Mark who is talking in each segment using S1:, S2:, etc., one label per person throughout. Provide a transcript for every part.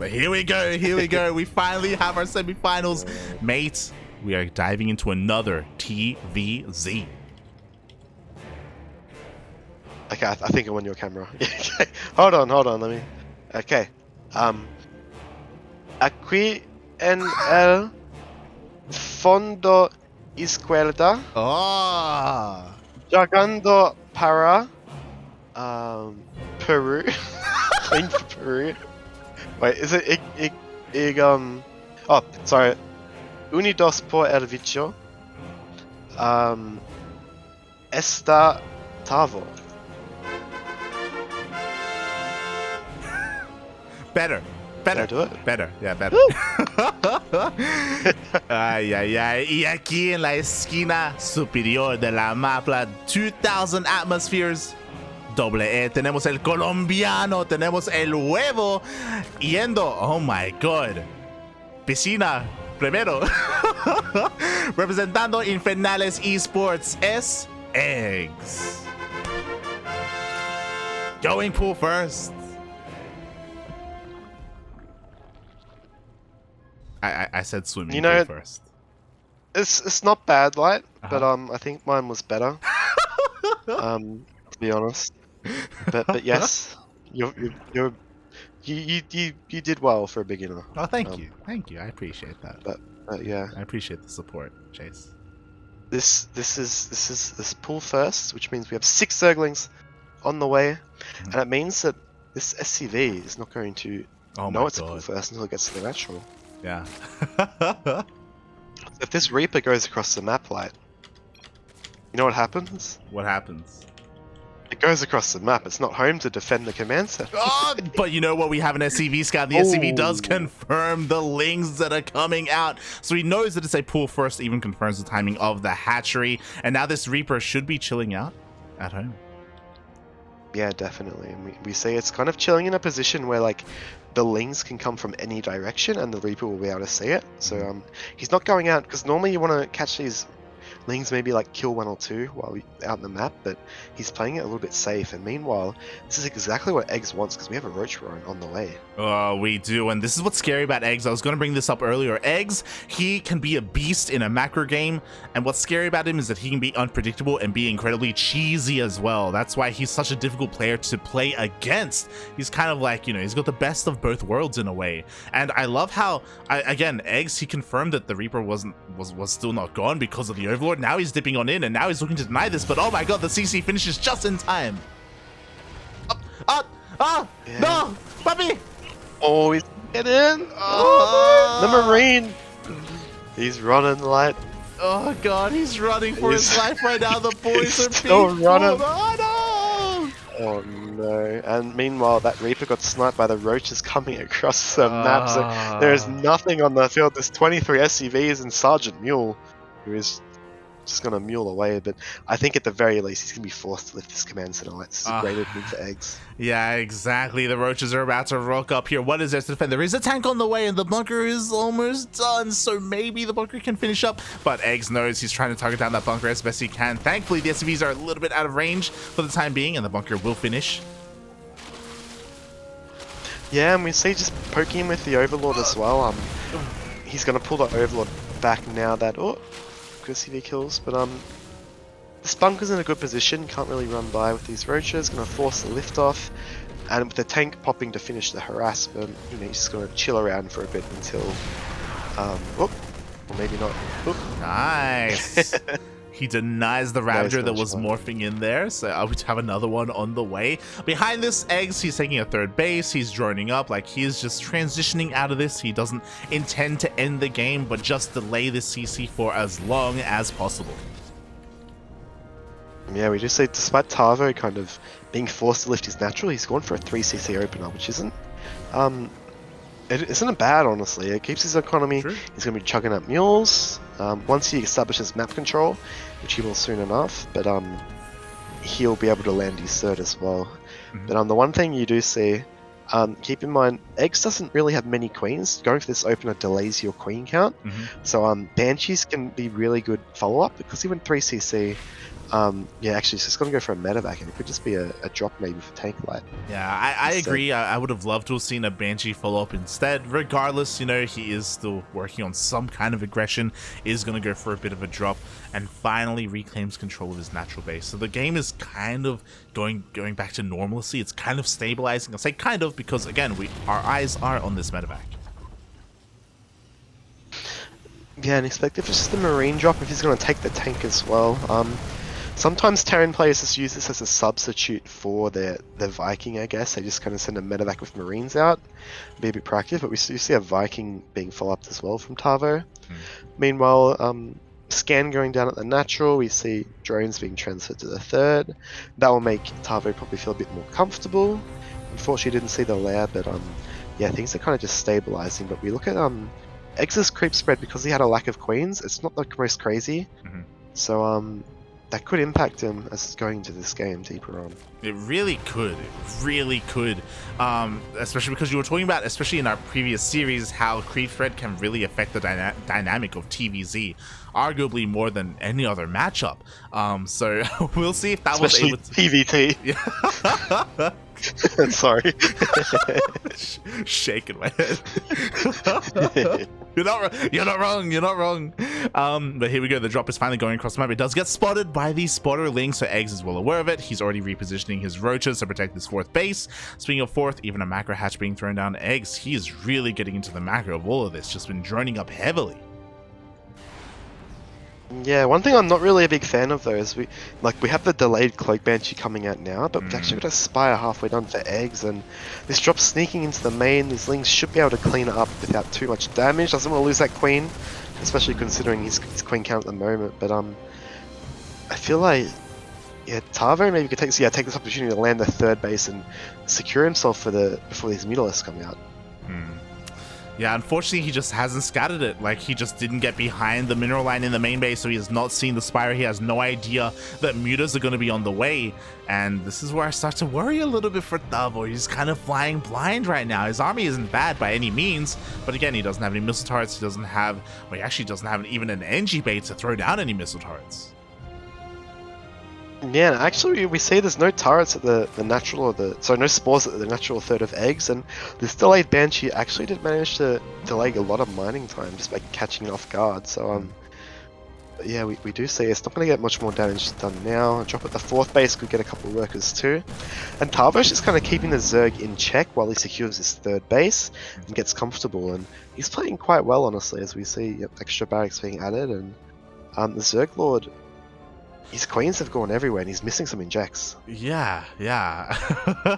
S1: here we go. We finally have our semifinals. Mate, we are diving into another TvZ.
S2: Okay, I think I'm on your camera. Okay, hold on, let me... Okay. Aquí en el fondo izquierda, jugando para Peru. Playing for Peru. Wait, is it oh, sorry. Unidos por el vicio. Esta Tavo.
S1: Better.
S2: Can I do it?
S1: Better. Yeah, better. Ay, ay, ay. Y aquí en la esquina superior de la mapa, 2000 atmospheres. E, tenemos el colombiano, tenemos el huevo yendo, oh my god, piscina primero. Representando Infernales Esports es eGGz. Going pool first. I said swimming pool first.
S2: It's not bad, like, but I think mine was better. To be honest. But yes, you did well for a beginner.
S1: Oh, thank you. I appreciate that.
S2: But yeah,
S1: I appreciate the support, Chase.
S2: This is pool first, which means we have 6 Zerglings on the way, and it means that this SCV is not going to know it's a pool first until it gets to the natural.
S1: Yeah.
S2: So if this Reaper goes across the map, like, you know what happens?
S1: What happens?
S2: It goes across the map. It's not home to defend the command center.
S1: Oh, but you know what? We have an SCV scout. The SCV does confirm the lings that are coming out. So he knows that it's a pool first, even confirms the timing of the hatchery. And now this Reaper should be chilling out at home.
S2: Yeah, definitely. And we see it's kind of chilling in a position where, like, the lings can come from any direction and the Reaper will be able to see it. So he's not going out, because normally you want to catch these lings, maybe like kill 1 or 2 while out in the map, but he's playing it a little bit safe. And meanwhile, this is exactly what eGGz wants, because we have a roach roan on the way.
S1: Oh, we do, and this is what's scary about eGGz. I was going to bring this up earlier. eGGz, he can be a beast in a macro game, and what's scary about him is that he can be unpredictable and be incredibly cheesy as well. That's why he's such a difficult player to play against. He's kind of like, you know, he's got the best of both worlds in a way. And I love how, again, eGGz, he confirmed that the Reaper was still not gone because of the Overlord. Now he's dipping on in, and now he's looking to deny this, but oh my god, the CC finishes just in time.
S2: Yeah.
S1: No, puppy!
S2: Oh, he's getting in! Oh, the Marine! He's running like...
S1: Oh god, he's running for his life right now. The boys are
S2: still running.
S1: Oh no!
S2: Oh no. And meanwhile, that Reaper got sniped by the roaches coming across the map, so there is nothing on the field. There's 23 SCVs and Sergeant Mule, who is just going to mule away, but I think at the very least he's going to be forced to lift this command center. It's a great move for eGGz.
S1: Yeah, exactly. The roaches are about to rock up here. What is there to defend? There is a tank on the way, and the bunker is almost done, so maybe the bunker can finish up, but eGGz knows he's trying to target down that bunker as best he can. Thankfully, the SCVs are a little bit out of range for the time being, and the bunker will finish.
S2: Yeah, and we see just poking him with the Overlord as well. He's going to pull the Overlord back now that... CV kills, but this bunker's in a good position, can't really run by with these roaches, gonna force the lift off, and with the tank popping to finish the harassment, you know, he's just gonna chill around for a bit until or maybe not.
S1: Nice. He denies the Ravager that was morphing in there, so I would have another one on the way. Behind this, eGGz, he's taking a third base, he's droning up, like he's just transitioning out of this. He doesn't intend to end the game, but just delay this CC for as long as possible.
S2: Yeah, we just see, despite Tavo kind of being forced to lift his natural, he's gone for a 3cc opener, which isn't bad, honestly. It keeps his economy. True. He's going to be chugging up mules. Once he establishes map control, which he will soon enough, but he'll be able to land his third as well. But the one thing you do see, keep in mind, eGGz doesn't really have many queens. Going for this opener delays your queen count. So Banshees can be really good follow-up, because he went 3cc. Yeah, actually, it's going to go for a medevac, and it could just be a drop maybe for tank light.
S1: Yeah, I agree. I would have loved to have seen a Banshee follow up instead. Regardless, you know, he is still working on some kind of aggression, is going to go for a bit of a drop, and finally reclaims control of his natural base. So the game is kind of going back to normalcy. It's kind of stabilizing. I'll say kind of because, again, our eyes are on this medevac.
S2: Yeah, and expect if it's just the Marine drop, if he's going to take the tank as well. Sometimes Terran players just use this as a substitute for their Viking, I guess. They just kind of send a medevac with Marines out, be a bit proactive, but we see a Viking being follow-up as well from Tavo. Meanwhile, scan going down at the natural, we see drones being transferred to the third. That will make Tavo probably feel a bit more comfortable. Unfortunately, didn't see the lair, but yeah, things are kind of just stabilizing. But we look at eGGz's creep spread because he had a lack of queens. It's not the most crazy, so that could impact him as going into this game deeper on.
S1: It really could. It really could. Especially because you were talking about, especially in our previous series, how creep spread can really affect the dynamic of TvZ, arguably more than any other matchup. So we'll see if that
S2: especially
S1: was able to...
S2: TvT.
S1: Yeah.
S2: Sorry.
S1: Shaking my head. You're not wrong. But here we go. The drop is finally going across the map. It does get spotted by the spotter Ling, so eGGz is well aware of it. He's already repositioning his roaches to protect his fourth base. Speaking of fourth, even a macro hatch being thrown down. eGGz, he is really getting into the macro of all of this. Just been droning up heavily.
S2: Yeah, one thing I'm not really a big fan of though is we have the delayed Cloak Banshee coming out now, but we've actually got a Spire halfway done for eGGz, and this drop's sneaking into the main. These Lings should be able to clean it up without too much damage. Doesn't want to lose that Queen, especially considering his Queen count at the moment. But I feel like Tavo maybe could take this opportunity to land the third base and secure himself before these Mutalisks come out.
S1: Yeah, unfortunately, he just hasn't scattered it. Like, he just didn't get behind the mineral line in the main base, so he has not seen the Spire. He has no idea that mutas are going to be on the way. And this is where I start to worry a little bit for Tavo. He's kind of flying blind right now. His army isn't bad by any means, but again, he doesn't have any missile turrets. He doesn't have, well, he actually doesn't have even an NG bait to throw down any missile turrets.
S2: Yeah, actually we see there's no turrets at the natural or no spores at the natural third of eGGz, and this delayed Banshee actually did manage to delay a lot of mining time just by catching it off guard. So yeah, we do see it's not going to get much more damage done now. A drop at the fourth base could get a couple of workers too, and Tavo's just kind of keeping the Zerg in check while he secures his third base and gets comfortable, and he's playing quite well honestly, as we see extra barracks being added, and the Zerg Lord, his queens have gone everywhere and he's missing some injects.
S1: Yeah. yeah.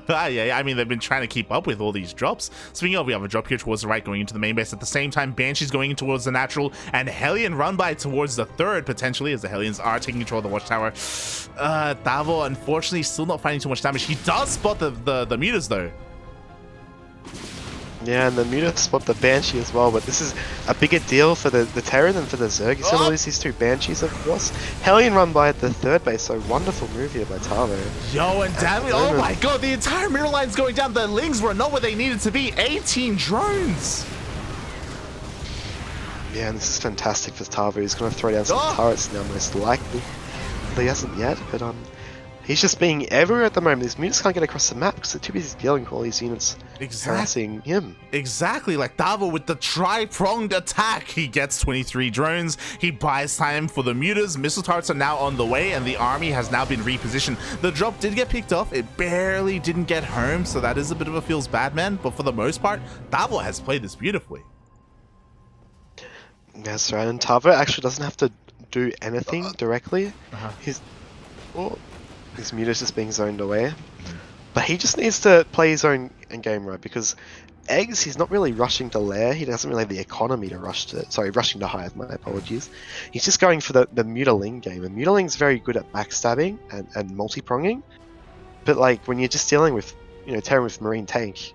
S1: I mean, they've been trying to keep up with all these drops. Speaking of, we have a drop here towards the right going into the main base. At the same time, Banshee's going towards the natural, and Hellion run by towards the third, potentially, as the Hellions are taking control of the watchtower. Tavo, unfortunately, still not finding too much damage. He does spot the mutas, though.
S2: Yeah, and the mutas spot the Banshee as well, but this is a bigger deal for the Terran than for the Zerg. He's going to lose these two Banshees, of course. Hellion run by at the third base, so wonderful move here by Tavo.
S1: Yo, and damn it, oh my god, the entire mineral line's going down. The Lings were not where they needed to be. 18 drones!
S2: Yeah, and this is fantastic for Tavo. He's going to throw down some turrets now, most likely. He hasn't yet, but he's just being everywhere at the moment. These mutas can't get across the map because they're too busy dealing with all these units harassing him.
S1: Exactly, like Tavo with the tri-pronged attack. He gets 23 drones. He buys time for the mutas. Missile turrets are now on the way, and the army has now been repositioned. The drop did get picked off. It barely didn't get home, so that is a bit of a feels bad, man. But for the most part, Tavo has played this beautifully.
S2: That's right, and Tavo actually doesn't have to do anything directly. His muta's just being zoned away. But he just needs to play his own game right, because eGGz, he's not really rushing to lair. He doesn't really have the economy to rushing to hive, my apologies. He's just going for the Mutaling game, and Mutaling's very good at backstabbing and multi-pronging. But like, when you're just dealing with, Terran with Marine tank,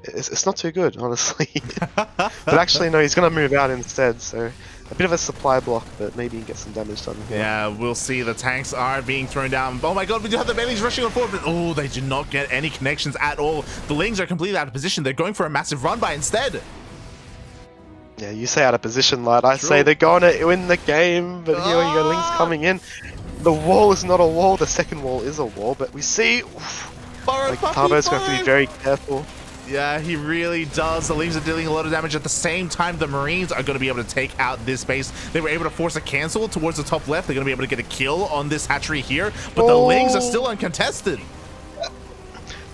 S2: it's not too good, honestly. But actually, no, he's going to move out instead, so a bit of a supply block, but maybe get some damage done.
S1: Yeah, we'll see. The tanks are being thrown down. Oh my god, we do have the Baileys rushing on forward, but they do not get any connections at all. The Lings are completely out of position. They're going for a massive run by instead.
S2: Yeah, you say out of position, lad. I say they're going to win the game, but here you go, Lings coming in. The wall is not a wall, the second wall is a wall, but we see... like, Tavo's going to have to be very careful.
S1: Yeah, he really does. The Leaves are dealing a lot of damage. At the same time, the Marines are going to be able to take out this base. They were able to force a cancel towards the top left. They're going to be able to get a kill on this hatchery here, but the Lings are still uncontested.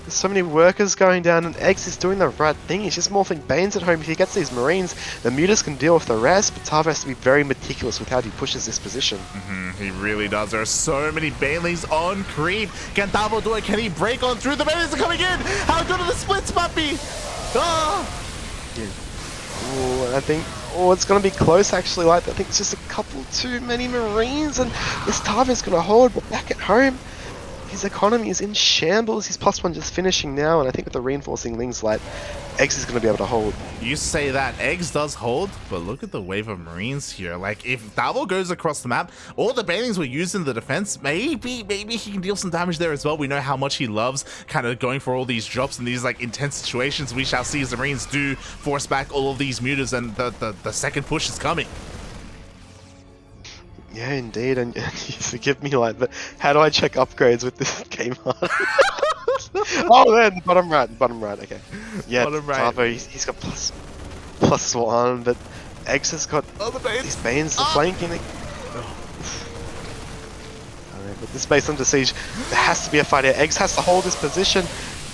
S2: There's so many workers going down, and eGGz is doing the right thing. He's just morphing Banes at home. If he gets these Marines, the Mutas can deal with the rest, but Tavo has to be very meticulous with how he pushes this position.
S1: He really does. There are so many Banelings on creep. Can Tavo do it? Can he break on through? The Banelings are coming in. How good are the splits, puppy? Ah!
S2: Yeah. Ooh, I think... oh, it's going to be close, actually. Like, I think it's just a couple too many Marines, and this Tavo's going to hold, but back at home, his economy is in shambles. He's +1 just finishing now, and I think with the reinforcing Lings, like, eGGz is going to be able to hold.
S1: You say that eGGz does hold, but look at the wave of Marines here. Like, if Tavo goes across the map, all the Banelings were used in the defense. Maybe he can deal some damage there as well. We know how much he loves kind of going for all these drops in these like intense situations. We shall see as the Marines do force back all of these Mutas, and the second push is coming.
S2: Yeah, indeed, and you forgive me, like, but how do I check upgrades with this game on? Oh, then bottom right, okay. Yeah,
S1: Bottom right.
S2: Tavo, he's got +1, but eGGz has got these Banes flanking. But this base under siege, there has to be a fight here. eGGz has to hold his position,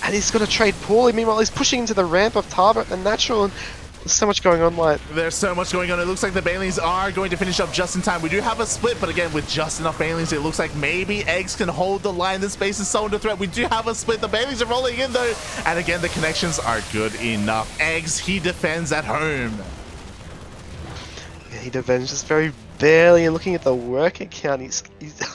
S2: and he's got to trade poorly. Meanwhile, he's pushing into the ramp of Tavo at the natural, and there's so much going on, like.
S1: There's so much going on. It looks like the Banelings are going to finish up just in time. We do have a split, but again, with just enough Banelings, it looks like maybe eGGz can hold the line. This base is so under threat. We do have a split. The Banelings are rolling in, though. And again, the connections are good enough. eGGz, he defends at home.
S2: Yeah, he defends just very barely, and looking at the worker count, he's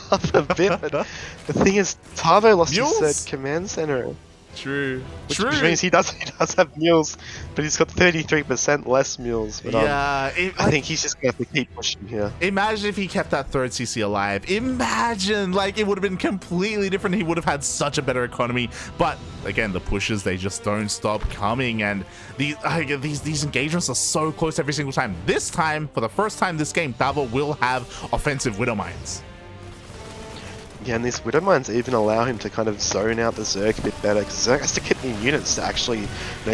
S2: up a bit, but the thing is, Tavo lost his third command center.
S1: True.
S2: Which means he does have mules, but he's got 33% less mules. But,
S1: yeah,
S2: I think he's just going to have to keep pushing here.
S1: Imagine if he kept that third CC alive. Imagine, like, it would have been completely different. He would have had such a better economy. But again, the pushes, they just don't stop coming, and these engagements are so close every single time. This time, for the first time this game, Tavo will have offensive Widow Mines.
S2: Yeah, and these Widow Mines even allow him to kind of zone out the Zerg a bit better, because Zerg has to get the units to actually,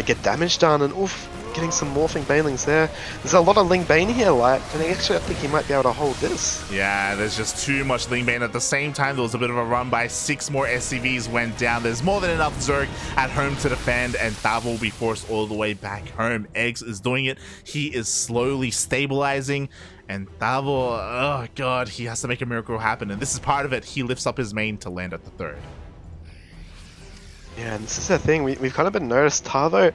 S2: get damage done, and oof, getting some morphing Banelings there. There's a lot of Ling Bane here, like, and actually I think he might be able to hold this.
S1: Yeah, there's just too much Ling Bane. At the same time, there was a bit of a run by 6 more SCVs went down. There's more than enough Zerg at home to defend, and Tavo will be forced all the way back home. eGGz is doing it. He is slowly stabilizing. And Tavo, oh god, he has to make a miracle happen, and this is part of it. He lifts up his main to land at the third.
S2: Yeah, and this is the thing, we've kind of been noticed, eGGz,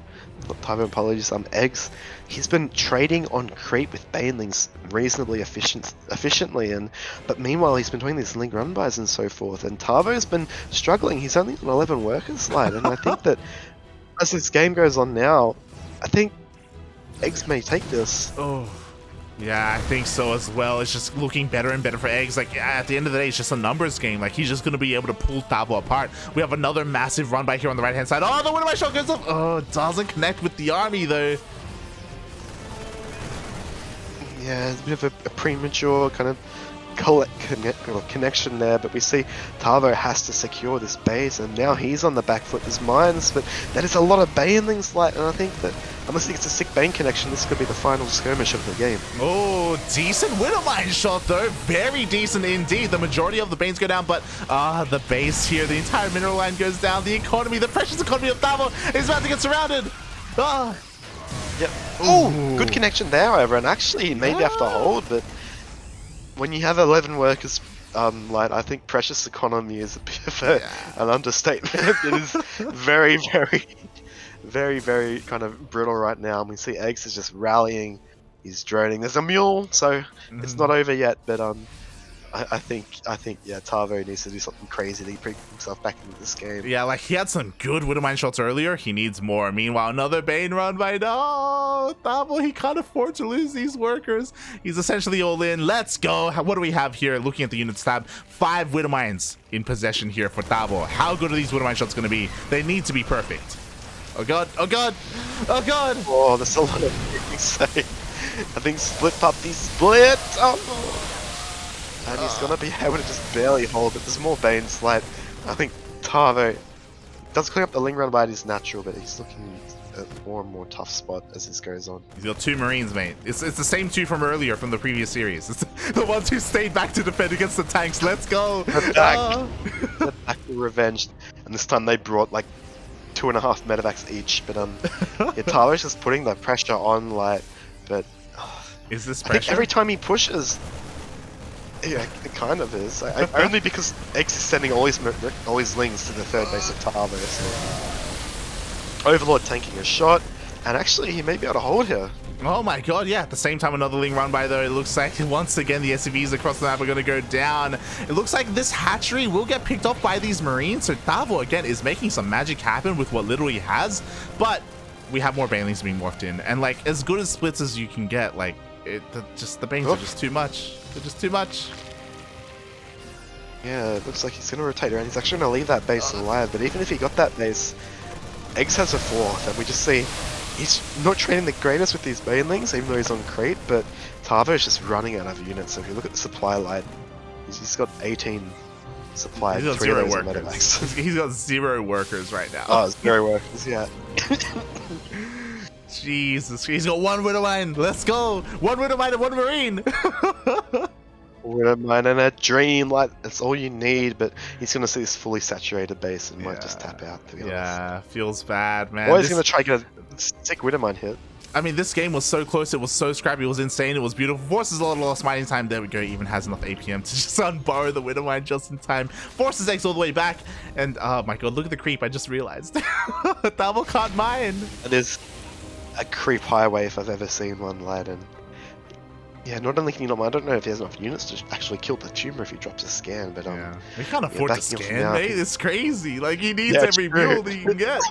S2: he's been trading on creep with Banelings reasonably efficiently, but meanwhile he's been doing these link run bys and so forth, and Tavo's been struggling. He's only on 11 workers slide, and I think that as this game goes on now, I think eGGz may take this.
S1: Oh. Yeah, I think so as well. It's just looking better and better for eGGz. Like, at the end of the day, it's just a numbers game. Like, he's just going to be able to pull Tavo apart. We have another massive run by here on the right-hand side. Oh, the Widow Mine shot goes up. Oh, it doesn't connect with the army, though.
S2: Yeah, it's a bit of a premature kind of connection there, but we see Tavo has to secure this base, and now he's on the back foot. There's mines, but that is a lot of Banelings, like, and I think that unless he gets a sick Bane connection, this could be the final skirmish of the game.
S1: Oh, decent Widow Mine shot, though. Very decent indeed. The majority of the Banes go down, but the base here, the entire mineral line goes down. The economy, the precious economy of Tavo is about to get surrounded.
S2: Yep. Oh, good connection there, however, and actually he maybe have to hold, but when you have 11 workers, like, I think precious economy is a bit of an understatement. It is very, very kind of brutal right now. And we see eGGz is just rallying. He's droning. There's a mule, so it's not over yet. But I think yeah, Tavo needs to do something crazy to bring himself back into this game.
S1: Yeah, like, he had some good Widow Mine shots earlier. He needs more. Meanwhile, another Bane run by Tavo. He can't afford to lose these workers. He's essentially all in. Let's go. What do we have here? Looking at the units tab, 5 Widow Mines in possession here for Tavo. How good are these Widow Mine shots going to be? They need to be perfect. Oh god, oh god, oh god.
S2: Oh, there's a lot of things to say. I think split puppy split. Oh no. And he's gonna be able to just barely hold it. There's more Bane Slide. I think Tavo does clean up the Ling Run by his natural, but he's looking at more and more tough spot as this goes on.
S1: He's got 2 Marines, mate. It's the same 2 from earlier from the previous series. It's the ones who stayed back to defend against the tanks. Let's go.
S2: They're back. They're back to revenge. And this time they brought like 2.5 medevacs each. But yeah, Tavo's just putting the pressure on, like, but
S1: Is this
S2: I think
S1: pressure?
S2: every time he pushes, yeah, it kind of is. Only because X is sending all his lings to the third base of Tavo. So. Overlord tanking a shot, and actually he may be able to hold here.
S1: Oh my god, yeah. At the same time, another Ling run by though. It looks like once again the SCVs across the map are going to go down. It looks like this hatchery will get picked off by these Marines. So Tavo again is making some magic happen with what little he has. But we have more Banelings being morphed in. And like as good as splits as you can get, like the Banes are just too much. They're just too much.
S2: Yeah, it looks like he's going to rotate around. He's actually going to leave that base alive. But even if he got that base, eGGz has a 4th. And we just see he's not training the greatest with these Banelings, even though he's on Crete. But Tavo is just running out of units. So if you look at the supply line, he's got 18 supply.
S1: He's got 0 workers. He's got 0 workers right now.
S2: Oh, 0 workers, yeah.
S1: Jesus, he's got 1 Widowmine. Let's go. 1 Widowmine and 1 Marine.
S2: Widowmine and a Dream, like that's all you need. But he's gonna see this fully saturated base and might just tap out. To be honest.
S1: Yeah, feels bad, man.
S2: Or he's gonna try to get a sick Widowmine hit.
S1: I mean, this game was so close. It was so scrappy. It was insane. It was beautiful. Forces a lot of lost mining time. There we go. Even has enough APM to just unborrow the Widowmine just in time. Forces X all the way back. And oh my god, look at the creep. I just realized. Tavo can't mine.
S2: It is a creep highway if I've ever seen one, lad. And yeah, not only can you not mine, I don't know if he has enough units to actually kill the tumor if he drops a scan. But
S1: yeah, we can't afford to scan, mate. It's crazy. Like he needs
S2: Yeah,
S1: every build he can get.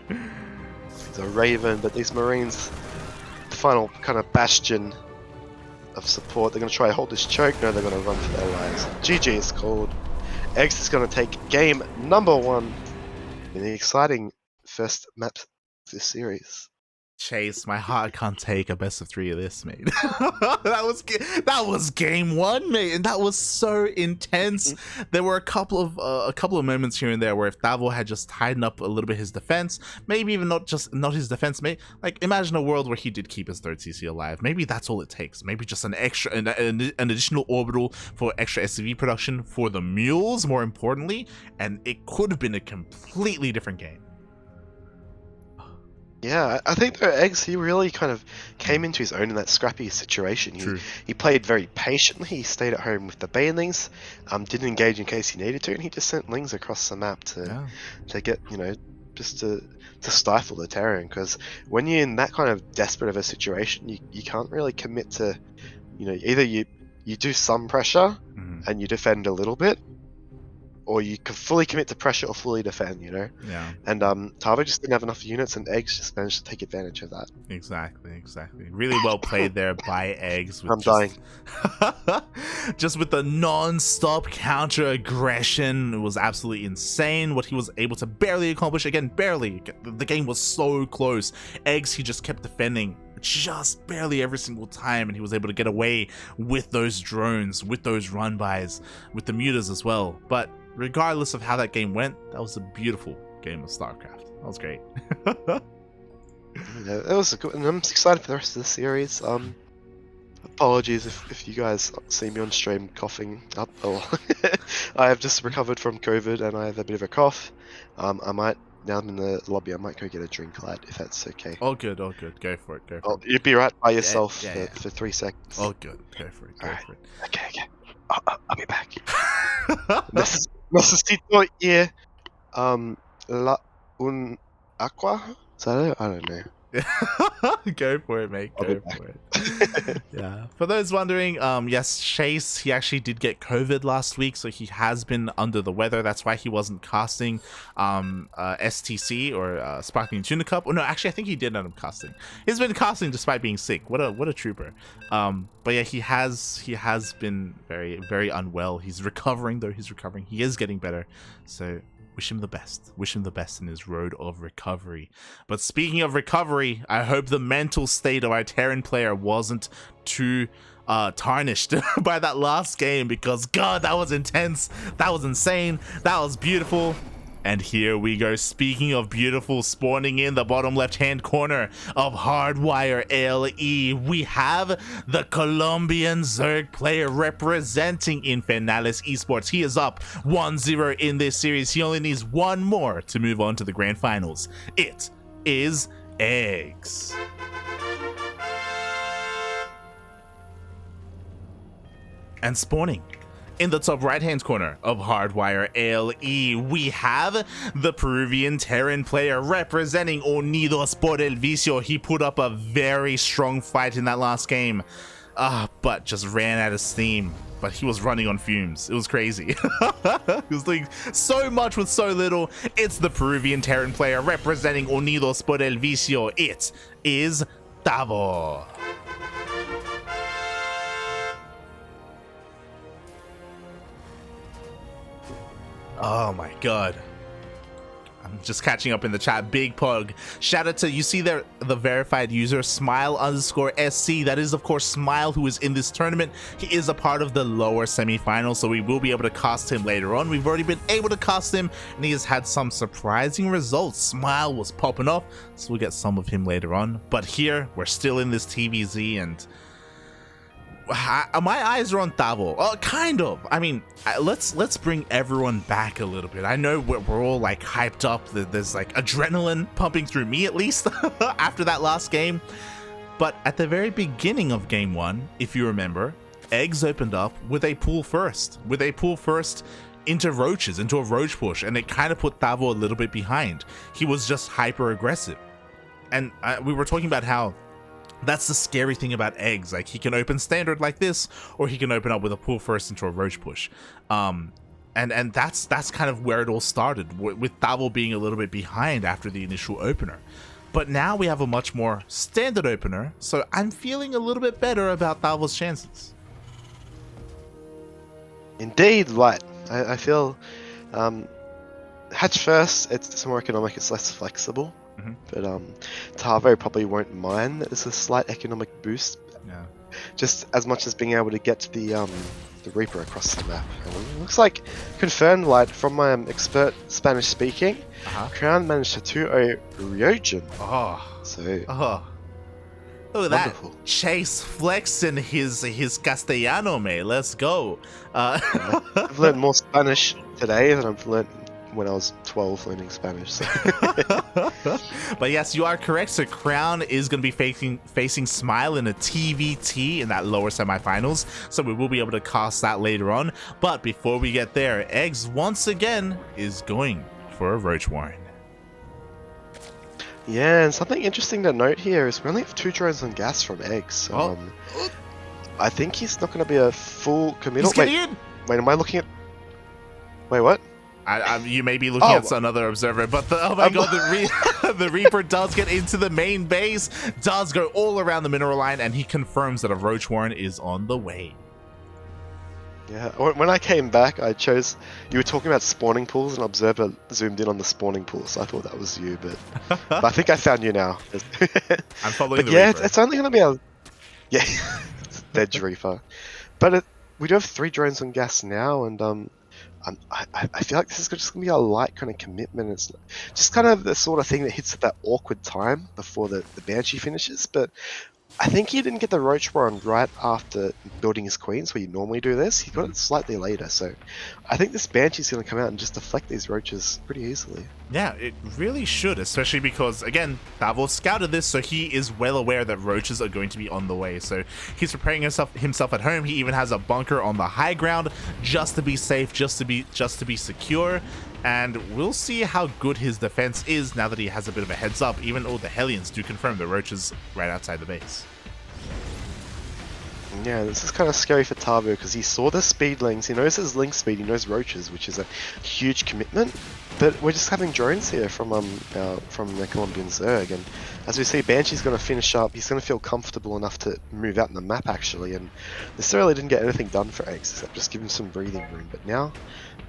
S2: He's a Raven, but these Marines, the final kind of bastion of support. They're going to try to hold this choke. No, they're going to run for their lives. GG is called. eGGz is going to take game number 1 in the exciting first map of this series.
S1: Chase, my heart can't take a best of 3 of this, mate. that was game 1, mate, and that was so intense. There were a couple of moments here and there where if Tavo had just tightened up a little bit his defense, maybe even not his defense, mate. Like imagine a world where he did keep his 3rd CC alive. Maybe that's all it takes. Maybe just an additional orbital for extra SCV production for the mules, more importantly, and it could have been a completely different game.
S2: Yeah, I think though eGGz, he really kind of came into his own in that scrappy situation. He played very patiently. He stayed at home with the Banelings, didn't engage in case he needed to, and he just sent Lings across the map to get, just to stifle the Terran. Because when you're in that kind of desperate of a situation, you can't really commit to, either you do some pressure and you defend a little bit, or you can fully commit to pressure or fully defend,
S1: Yeah.
S2: And Tavo just didn't have enough units, and eGGz just managed to take advantage of that.
S1: Exactly. Really well played there by eGGz.
S2: I'm dying.
S1: Just with the non-stop counter aggression, it was absolutely insane what he was able to barely accomplish. Again, barely. The game was so close. eGGz, he just kept defending just barely every single time, and he was able to get away with those drones, with those run-bys, with the mutas as well. But regardless of how that game went, that was a beautiful game of StarCraft. That was great.
S2: Yeah, it was good, and I'm excited for the rest of the series. Apologies if you guys see me on stream coughing up. I have just recovered from COVID, and I have a bit of a cough. Now I'm in the lobby, I might go get a drink, lad, if that's okay.
S1: All good. Go for it.
S2: You'd be right by yourself for 3 seconds.
S1: All good. Go for it.
S2: Okay. I'll be back. Necesito ir un aqua? Is that it? I don't know.
S1: Go for it, mate. Go for it. Yeah. For those wondering, yes, Chase, he actually did get COVID last week, so he has been under the weather. That's why he wasn't casting STC or Sparkling Tuna Cup. Oh no, actually, I think he did end up casting. He's been casting despite being sick. What a trooper. But yeah, he has been very, very unwell. He's recovering though. He is getting better. So wish him the best. Wish him the best in his road of recovery. But speaking of recovery, I hope the mental state of our Terran player wasn't too tarnished by that last game, because God, that was intense, that was insane, that was beautiful. And here we go. Speaking of beautiful, spawning in the bottom left-hand corner of Hardwire LE, we have the Colombian Zerg player representing Infernales Esports. He is up 1-0 in this series. He only needs one more to move on to the grand finals. It is eGGz. And spawning in the top right-hand corner of Hardwire LE, we have the Peruvian Terran player representing Unidos por el Vicio. He put up a very strong fight in that last game, but just ran out of steam. But he was running on fumes. It was crazy. He was doing so much with so little. It's the Peruvian Terran player representing Unidos por el Vicio. It is Tavo. Oh my God. I'm just catching up in the chat. Big Pug. Shout out to, you see there, the verified user, Smile_SC. That is, of course, Smile, who is in this tournament. He is a part of the lower semifinals, so we will be able to cast him later on. We've already been able to cast him, and he has had some surprising results. Smile was popping off, so we'll get some of him later on. But here, we're still in this TvZ, and my eyes are on Tavo. Kind of. I mean, let's bring everyone back a little bit. I know we're all like hyped up. There's like adrenaline pumping through me, at least, after that last game. But at the very beginning of game 1, if you remember, eGGz opened up with a pull first. Into roaches, into a roach push, and it kind of put Tavo a little bit behind. He was just hyper aggressive. And we were talking about how that's the scary thing about eGGz. Like, he can open standard like this, or he can open up with a pull first into a roach push. And that's kind of where it all started, with Tavo being a little bit behind after the initial opener. But now we have a much more standard opener, so I'm feeling a little bit better about Tavo's chances.
S2: Indeed, right. I feel hatch first, it's more economic, it's less flexible. But Tavo probably won't mind that there's a slight economic boost.
S1: Yeah.
S2: Just as much as being able to get the Reaper across the map. And it looks like confirmed, like from my expert Spanish speaking, Crown managed to 2-0 Ryojin. So
S1: look at
S2: wonderful.
S1: That. Chase flexing his Castellano, mate. Let's go.
S2: I've learned more Spanish today than I've learned when I was 12 learning Spanish. So.
S1: But yes, you are correct. So Crown is going to be facing Smile in a TvT in that lower semifinals. So we will be able to cast that later on. But before we get there, eGGz once again is going for a Roach Warren.
S2: Yeah, and something interesting to note here is we only have 2 drones on gas from eGGz. I think he's not going to be a full committal.
S1: He's getting in.
S2: Wait, am I looking at... Wait, what?
S1: You may be looking at another observer, but oh my God, the Reaper does get into the main base, does go all around the mineral line, and he confirms that a Roach Warren is on the way.
S2: Yeah, when I came back, I chose... You were talking about spawning pools, and Observer zoomed in on the spawning pool, so I thought that was you, but I think I found you now.
S1: I'm following the
S2: Reaper. Yeah,
S1: Reaper.
S2: it's only going to be a... Yeah, dead Reaper. But we do have 3 drones on gas now, and I feel like this is just going to be a light kind of commitment. It's just kind of the sort of thing that hits at that awkward time before the Banshee finishes. But I think he didn't get the Roach Warren right after building his Queens, where you normally do this. He got it slightly later. So I think this Banshee's going to come out and just deflect these Roaches pretty easily.
S1: Yeah, it really should, especially because, again, Tavo scouted this, so he is well aware that Roaches are going to be on the way. So he's preparing himself at home. He even has a bunker on the high ground just to be safe, just to be secure. And we'll see how good his defense is now that he has a bit of a heads up, even though the Hellions do confirm the Roaches right outside the base.
S2: Yeah, this is kind of scary for Tavo because he saw the speedlings, he knows his link speed, he knows Roaches, which is a huge commitment. But we're just having drones here from the Colombian Zerg, and as we see, Banshee's going to finish up. He's going to feel comfortable enough to move out in the map actually, and necessarily didn't get anything done for Eggs except just give him some breathing room. But now,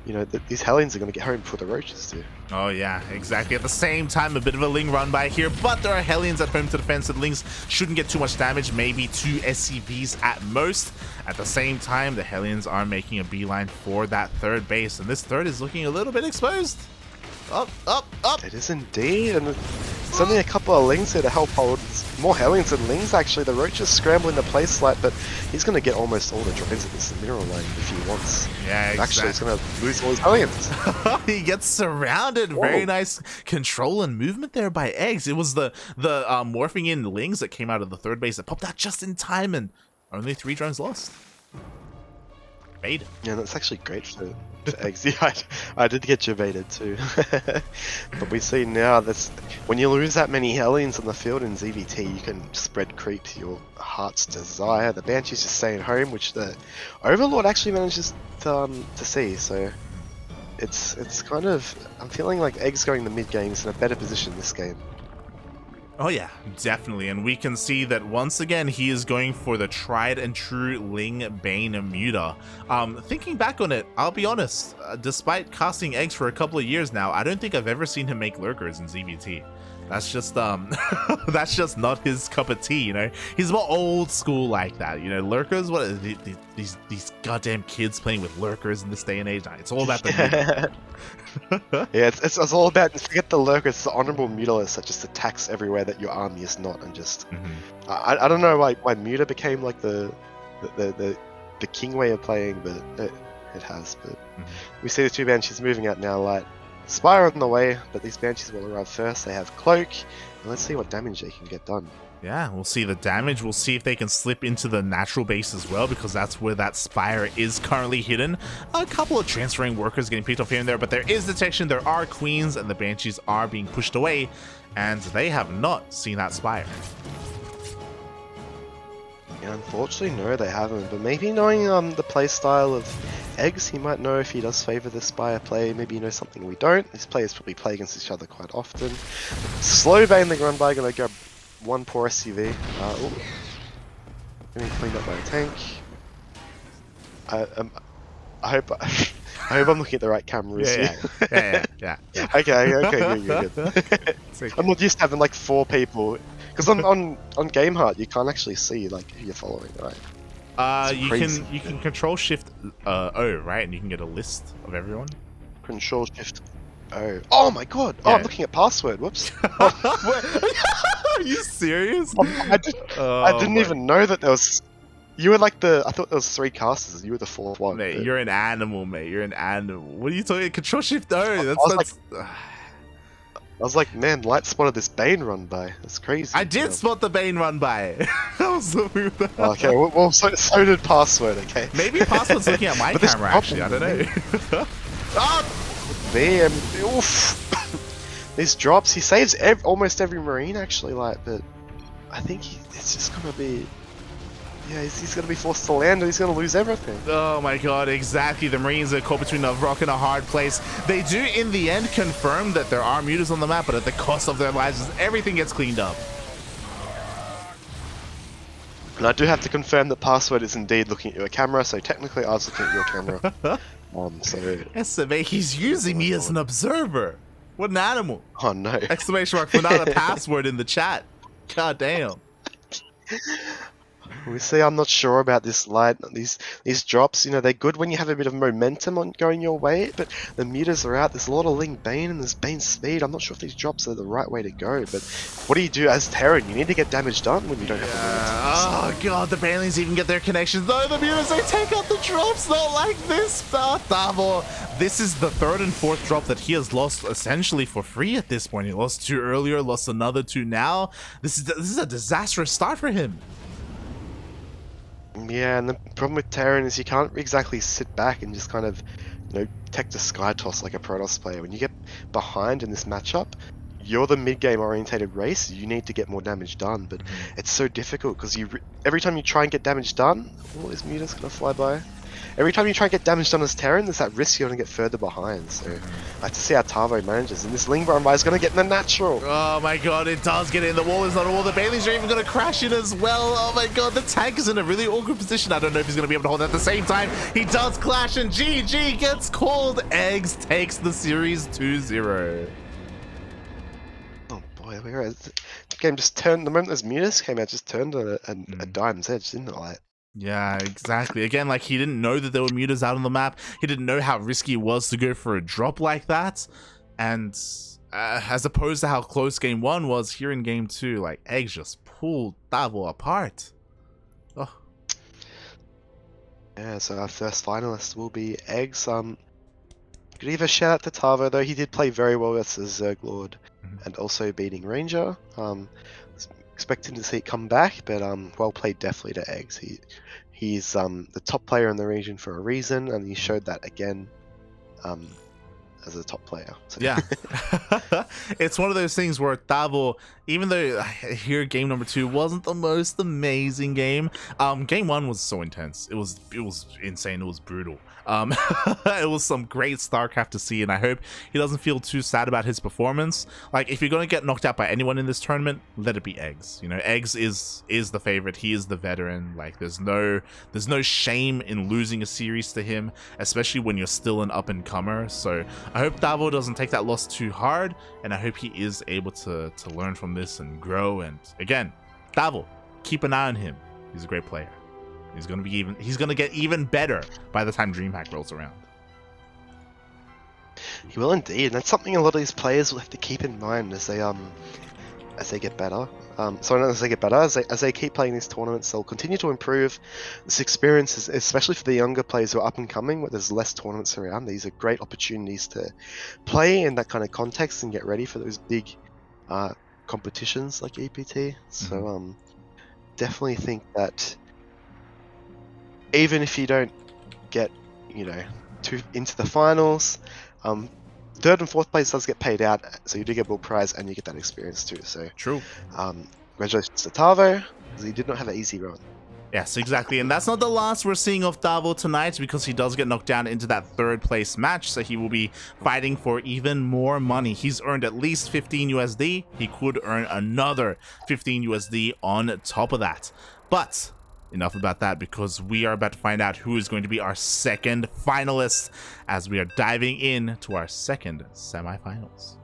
S2: you know, these Hellions are going to get home before the Roaches do.
S1: Oh yeah, exactly. At the same time, a bit of a Ling run by here, but there are Hellions at home to defend, so the Lings shouldn't get too much damage, maybe 2 SCVs at most. At the same time, the Hellions are making a beeline for that third base, and this third is looking a little bit exposed. Up, up, up!
S2: It is indeed, and there's only a couple of Lings here to help hold. There's more Hellions than Lings actually. The Roach is scrambling the play slot, but he's going to get almost all the drones at this mineral line if he wants.
S1: Yeah, exactly.
S2: Actually, he's going to lose all his Hellions.
S1: He gets surrounded. Whoa. Very nice control and movement there by Eggs. It was the morphing in Lings that came out of the third base that popped out just in time, and only 3 drones lost. Made.
S2: Yeah, that's actually great for Eggs. Yeah, I did get jebaited too. But we see now that when you lose that many Hellions on the field in ZVT, you can spread creep to your heart's desire. The Banshee's just staying home, which the Overlord actually manages to see. So it's kind of, I'm feeling like Eggs going the mid game is in a better position this game.
S1: Oh yeah, definitely, and we can see that once again he is going for the tried and true Ling Bane Muta. Thinking back on it, I'll be honest, despite casting Eggs for a couple of years now, I don't think I've ever seen him make lurkers in ZVT. That's just that's just not his cup of tea, you know. He's more old school like that, you know. Lurkers, what these goddamn kids playing with lurkers in this day and age? It's all about the
S2: yeah, it's all about, forget the lurkers, it's the honorable mutilist that just attacks everywhere that your army is not, and just I don't know why Muta became like the king way of playing, but it has. But we see the 2 Banshees moving out now. Light Spire on the way, but these Banshees will arrive first. They have Cloak, and let's see what damage they can get done.
S1: Yeah, we'll see the damage. We'll see if they can slip into the natural base as well, because that's where that Spire is currently hidden. A couple of transferring workers getting picked off here and there, but there is detection. There are Queens, and the Banshees are being pushed away, and they have not seen that Spire.
S2: Yeah, unfortunately, no, they haven't. But maybe knowing the playstyle of Eggs, he might know if he does favour the Spire play. Maybe you know something we don't. These players probably play against each other quite often. Slow Baneling run by, gonna grab 1 poor SCV. Getting cleaned up by a tank. I hope I'm looking at the right cameras.
S1: Yeah.
S2: Okay, good. I'm not used to having like 4 people. Because on Game Heart, you can't actually see like who you're following, right?
S1: You can control shift O, right, and you can get a list of everyone.
S2: Control shift O. Oh my god! Oh, I'm looking at password. Whoops.
S1: Are you serious?
S2: I didn't even know that there was. You were like I thought there was 3 casters. You were the 4th one.
S1: Mate, you're an animal, mate. You're an animal. What are you talking? Control shift O.
S2: I was like, man, Light spotted this Bane run by. That's crazy.
S1: I did spot the Bane run by. That was the move.
S2: Okay, well, so did Password, okay?
S1: Maybe Password's looking at my camera, actually. I don't know.
S2: Man, oof. These drops, he saves almost every Marine, actually, like, but I think it's just going to be... Yeah, he's going to be forced to land, or he's going to lose everything.
S1: Oh my god, exactly. The Marines are caught between a rock and a hard place. They do, in the end, confirm that there are mutas on the map, but at the cost of their lives, everything gets cleaned up.
S2: And I do have to confirm that Password is indeed looking at your camera, so technically I was looking at your camera.
S1: SMA, he's using me as an observer. What an animal.
S2: Oh no.
S1: Exclamation mark for not a password in the chat. God damn.
S2: We see, I'm not sure about this Light. These drops, you know, they're good when you have a bit of momentum on going your way, but the mutas are out. There's a lot of Ling Bane and there's Bane speed. I'm not sure if these drops are the right way to go, but what do you do as Terran? You need to get damage done when you don't have the momentum.
S1: Oh god, the Banelings even get their connections. No, the mutas, they take out the drops, not like this. Tavo, this is the 3rd and 4th drop that he has lost essentially for free at this point. He lost 2 earlier, lost another 2 now. This is a disastrous start for him.
S2: Yeah, and the problem with Terran is you can't exactly sit back and just kind of, you know, tech the Sky Toss like a Protoss player. When you get behind in this matchup, you're the mid-game orientated race, you need to get more damage done, but it's so difficult because every time you try and get damage done, oh, is Mutas gonna fly by? Every time you try and get damage done as Terran, there's that risk you're gonna get further behind. So I have to see how Tavo manages, and this Ling Barambay is gonna get in the natural.
S1: Oh my god, it does get in. The wall is not all. The Baileys are even gonna crash in as well. Oh my god, the tank is in a really awkward position. I don't know if he's gonna be able to hold it at the same time. He does clash, and GG gets called. eGGz takes the series 2-0.
S2: Oh boy, the game just turned. The moment as Mutas came out, just turned a dime's edge, didn't it? Like.
S1: Yeah, exactly. Again, like, he didn't know that there were mutas out on the map. He didn't know how risky it was to go for a drop like that. And as opposed to how close game 1 was, here in game 2, like, eGGz just pulled Tavo apart. Oh.
S2: Yeah, so our first finalist will be eGGz. Could give a shout out to Tavo, though. He did play very well versus Zerglord and also beating Ranger. Expecting to see it come back, but well played definitely to eGGz. He's the top player in the region for a reason, and he showed that again as a top player. So.
S1: Yeah. It's one of those things where Tavo, even though here game number 2 wasn't the most amazing game, game 1 was so intense. It was insane. It was brutal. It was some great StarCraft to see, and I hope he doesn't feel too sad about his performance. Like, if you're going to get knocked out by anyone in this tournament, let it be eGGz. You know, eGGz is the favorite. He is the veteran. Like, there's no shame in losing a series to him, especially when you're still an up-and-comer. So I hope Tavo doesn't take that loss too hard, and I hope he is able to learn from this and grow. And again, Tavo, keep an eye on him. He's a great player. He's gonna get even better by the time DreamHack rolls around.
S2: He will indeed, and that's something a lot of these players will have to keep in mind as they get better. As they keep playing these tournaments, they'll continue to improve. This experience, especially for the younger players who are up and coming, where there's less tournaments around. These are great opportunities to play in that kind of context and get ready for those big competitions like EPT. So definitely think that even if you don't get, into the finals, 3rd and 4th place does get paid out, so you do get a prize and you get that experience too. So
S1: true.
S2: Congratulations to Tavo, because he did not have an easy run.
S1: Yes, exactly. And that's not the last we're seeing of Tavo tonight, because he does get knocked down into that 3rd place match, so he will be fighting for even more money. He's earned at least 15 USD. He could earn another 15 USD on top of that. But enough about that, because we are about to find out who is going to be our 2nd finalist as we are diving in to our 2nd semifinals.